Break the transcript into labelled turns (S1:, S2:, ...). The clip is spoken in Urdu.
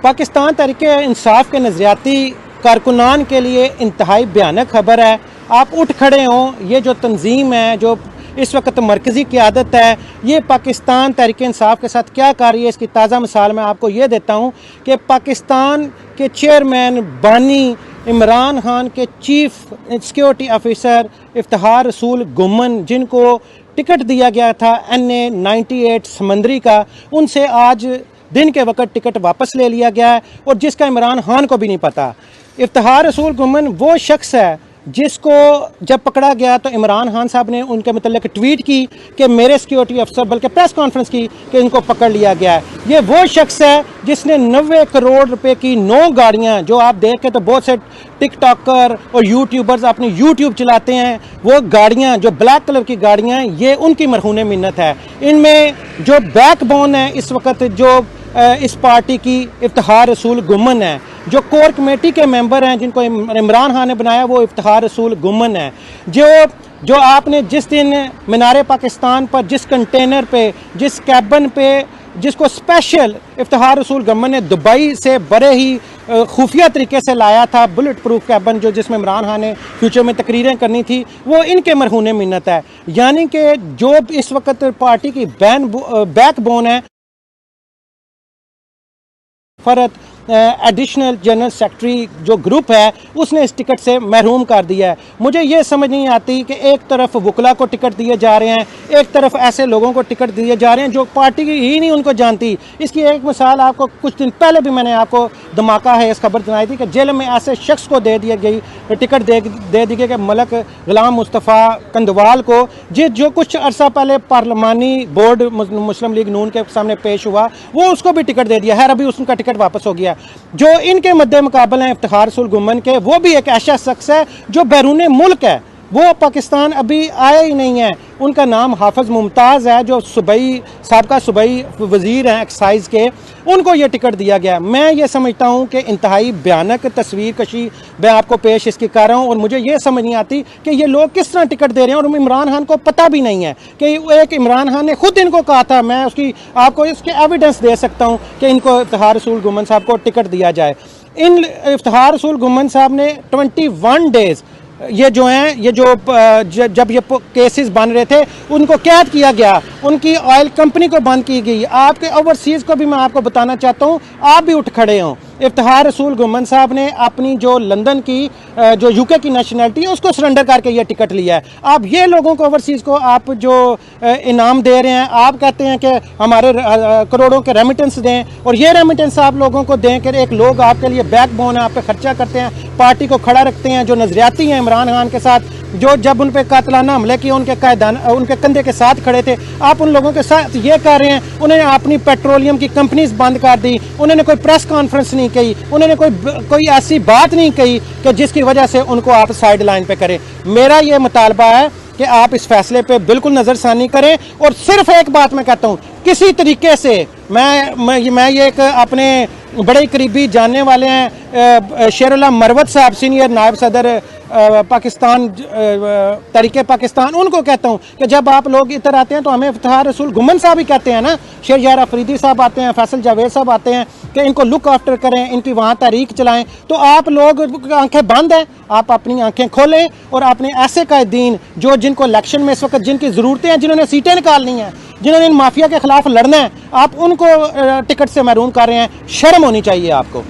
S1: پاکستان تحریک انصاف کے نظریاتی کارکنان کے لیے انتہائی بھیانک خبر ہے۔ آپ اٹھ کھڑے ہوں، یہ جو تنظیم ہے جو اس وقت مرکزی قیادت ہے، یہ پاکستان تحریک انصاف کے ساتھ کیا کر رہی ہے، اس کی تازہ مثال میں آپ کو یہ دیتا ہوں کہ پاکستان کے چیئرمین بانی عمران خان کے چیف سیکیورٹی آفیسر افتخار رسول گمن، جن کو ٹکٹ دیا گیا تھا NA-98 سمندری کا، ان سے آج دن کے وقت ٹکٹ واپس لے لیا گیا ہے، اور جس کا عمران خان کو بھی نہیں پتا۔ افتخار رسول گمن وہ شخص ہے جس کو جب پکڑا گیا تو عمران خان صاحب نے ان کے متعلق ٹویٹ کی کہ میرے سیکیورٹی افسر، بلکہ پریس کانفرنس کی کہ ان کو پکڑ لیا گیا ہے۔ یہ وہ شخص ہے جس نے 90 کروڑ روپے کی 9 گاڑیاں، جو آپ دیکھیں تو بہت سے ٹک ٹاکر اور یوٹیوبرز اپنی یوٹیوب چلاتے ہیں، وہ گاڑیاں جو بلیک کلر کی گاڑیاں، یہ ان کی مرہون منت ہے۔ ان میں جو بیک بون ہے اس وقت جو اس پارٹی کی افتخار رسول گمن ہے، جو کور کمیٹی کے ممبر ہیں جن کو عمران خان نے بنایا، وہ افتخار رسول گمن ہے۔ جو آپ نے جس دن مینار پاکستان پر جس کنٹینر پہ، جس کیبن پہ، جس کو اسپیشل افتخار رسول گمن نے دبئی سے بڑے ہی خفیہ طریقے سے لایا تھا، بلٹ پروف کیبن، جو جس میں عمران خان نے فیوچر میں تقریریں کرنی تھی، وہ ان کے مرہون منت ہے۔ یعنی کہ جو اس وقت پارٹی کی بیک بون ہے، فرد ایڈیشنل جنرل سیکرٹری جو گروپ ہے، اس نے اس ٹکٹ سے محروم کر دیا ہے۔ مجھے یہ سمجھ نہیں آتی کہ ایک طرف وکلا کو ٹکٹ دیے جا رہے ہیں، ایک طرف ایسے لوگوں کو ٹکٹ دیے جا رہے ہیں جو پارٹی ہی نہیں ان کو جانتی۔ اس کی ایک مثال آپ کو کچھ دن پہلے بھی میں نے آپ کو دھماکہ ہے اس خبر سنائی تھی کہ جیل میں ایسے شخص کو دے دی گئی ٹکٹ دے دی گئی کہ ملک غلام مصطفیٰ کندوال کو، جو کچھ عرصہ پہلے پارلیمانی بورڈ مسلم لیگ نون کے سامنے پیش ہوا، وہ اس کو بھی ٹکٹ دے دیا ہے، ابھی اس کا ٹکٹ واپس ہو گیا۔ جو ان کے مد مقابل ہیں افتخار رسول گمن کے، وہ بھی ایک ایسا شخص ہے جو بیرون ملک ہے، وہ پاکستان ابھی آیا ہی نہیں ہے۔ ان کا نام حافظ ممتاز ہے، جو سابقہ صوبائی وزیر ہیں ایکسائز کے، ان کو یہ ٹکٹ دیا گیا۔ میں یہ سمجھتا ہوں کہ انتہائی بھیانک تصویر کشی میں آپ کو پیش اس کی کر رہا ہوں، اور مجھے یہ سمجھ نہیں آتی کہ یہ لوگ کس طرح ٹکٹ دے رہے ہیں، اور عمران خان کو پتہ بھی نہیں ہے کہ ایک عمران خان نے خود ان کو کہا تھا، میں آپ کو اس کے ایویڈنس دے سکتا ہوں کہ ان کو افتخار رسول گمن صاحب کو ٹکٹ دیا جائے۔ ان افتخار رسول گمن صاحب نے 21 ڈیز یہ جو ہیں، یہ جو جب یہ کیسز بن رہے تھے، ان کو قید کیا گیا، ان کی آئل کمپنی کو بند کی گئی۔ آپ کے اوورسیز کو بھی میں آپ کو بتانا چاہتا ہوں، آپ بھی اٹھ کھڑے ہوں۔ افتخار رسول گمن صاحب نے اپنی جو لندن کی جو UK کی نیشنلٹی ہے، اس کو سرنڈر کر کے یہ ٹکٹ لیا ہے۔ آپ یہ لوگوں کو اوورسیز کو آپ جو انعام دے رہے ہیں، آپ کہتے ہیں کہ ہمارے کروڑوں کے ریمیٹنس دیں، اور یہ ریمیٹنس آپ لوگوں کو دیں کہ ایک لوگ آپ کے لیے بیک بون ہے، آپ پہ خرچہ کرتے ہیں، پارٹی کو کھڑا رکھتے ہیں، جو نظریاتی ہیں عمران خان کے ساتھ، جو جب ان پہ قاتلانہ حملے کیے ان کے کندھے کے ساتھ کھڑے تھے، آپ ان لوگوں کے ساتھ یہ کر رہے ہیں۔ انہوں نے اپنی پیٹرولیم کی کمپنیز بند کر دی، انہوں نے کوئی پریس کانفرنس نہیں کی، انہوں نے کوئی ایسی بات نہیں کہی کہ جس کی وجہ سے ان کو آپ سائیڈ لائن پہ کریں۔ میرا یہ مطالبہ ہے کہ آپ اس فیصلے پہ بالکل نظر ثانی کریں، اور صرف ایک بات میں کہتا ہوں، کسی طریقے سے میں یہ ایک اپنے بڑے قریبی جاننے والے ہیں شیر اللہ مروت صاحب، سینئر نائب صدر پاکستان تحریک پاکستان، ان کو کہتا ہوں کہ جب آپ لوگ ادھر آتے ہیں تو ہمیں افتخار رسول گمن صاحب ہی کہتے ہیں نا، شیر یار افریدی صاحب آتے ہیں، فیصل جاوید صاحب آتے ہیں کہ ان کو لک آفٹر کریں، ان کی وہاں تحریک چلائیں، تو آپ لوگ آنکھیں بند ہیں، آپ اپنی آنکھیں کھولیں اور اپنے ایسے قائدین جن کو الیکشن میں اس وقت جن کی ضرورتیں ہیں، جنہوں نے سیٹیں نکالنی ہیں، جنہوں نے ان مافیا کے خلاف لڑنا ہے، آپ ان کو ٹکٹ سے محروم کر رہے ہیں۔ شرم ہونی چاہیے آپ کو۔